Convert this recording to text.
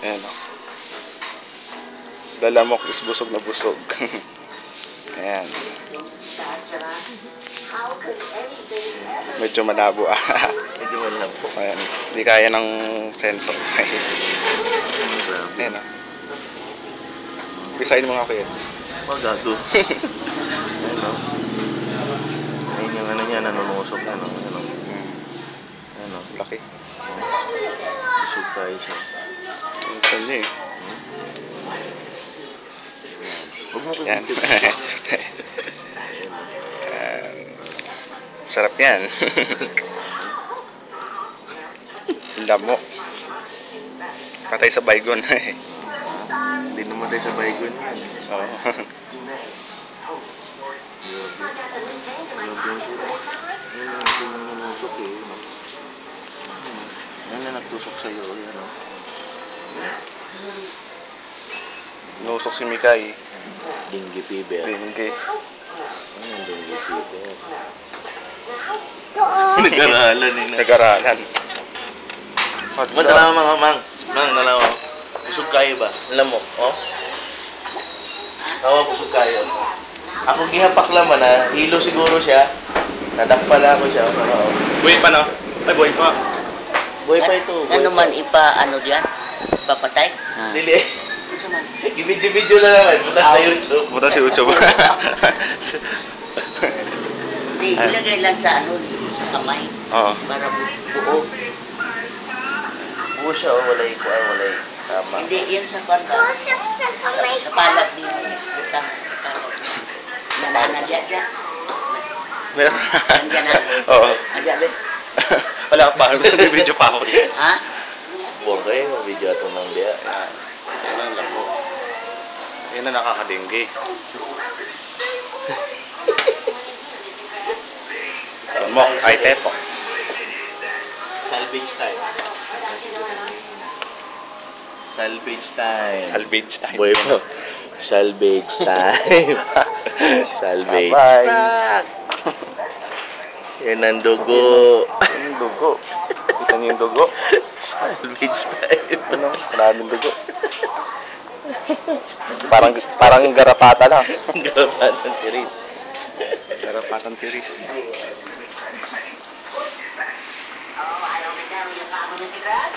Ayan o. Lalamok is busog na busog. Ayan. Medyo malabo ah. Medyo malabo. Ayan. Hindi kaya ng sensor. Ayan o. Pisahin mo nga kids. Magago. Ayan o. Ayun yung ano niya, nanunusok na. Ayan o. Ayan o. Laki. Busog tayo siya. Saan niya eh. Huwag mo Yan. kumitin. Sarap yan. Lamo. Patay sa baygon. Hindi naman tayo sa baygon yan. Oo. Yan yung nanunusok eh. Yan na nagtusok sa'yo. Yan o. Nusok si Mikay. Dengue fever. Dengue. Ano yung dengue fever? Nag-aralan eh. Nag-aralan. Dalawa mga mang. Mang, dalawa. Busog kayo ba? Alam mo, oh? Oo, busog kayo. Ako gihapak laman ha. Hilo siguro siya. Nadakpa na ako siya. Buhay pa no? Ay, buhay pa. Buhay pa ito. Ano man ano diyan? Papatay? Dili. Ano man? Video lang naman. Punta sa YouTube. Punta sa YouTube. Hindi, ilagay lang sa sa kamay. Oo. Para buo. Buo siya, oh. Walay ko, walay. Tama. Hindi, yan sa kanta. Sa palag din. Butang sa palag. Nananadya dyan. Meron. Nandiyan na. Oo. Asabi. Wala pa. Video pa ako. Ha? Buong kayo, video ito ng dia. Yan ang lamo. Yan na nakakadengge. Mok ay tepo. Salvage time. Salvage time. Salvage time. Boy mo. Salvage time. Salvage. Bye. Yan ang dugo. Yung dugo. Kita niyo yung dugo. Salvage time. Ano? Maraming dugo. Parang garapata lang. Garapatan tiris. Garapatan tiris. Oh, I don't know if you're following the grass.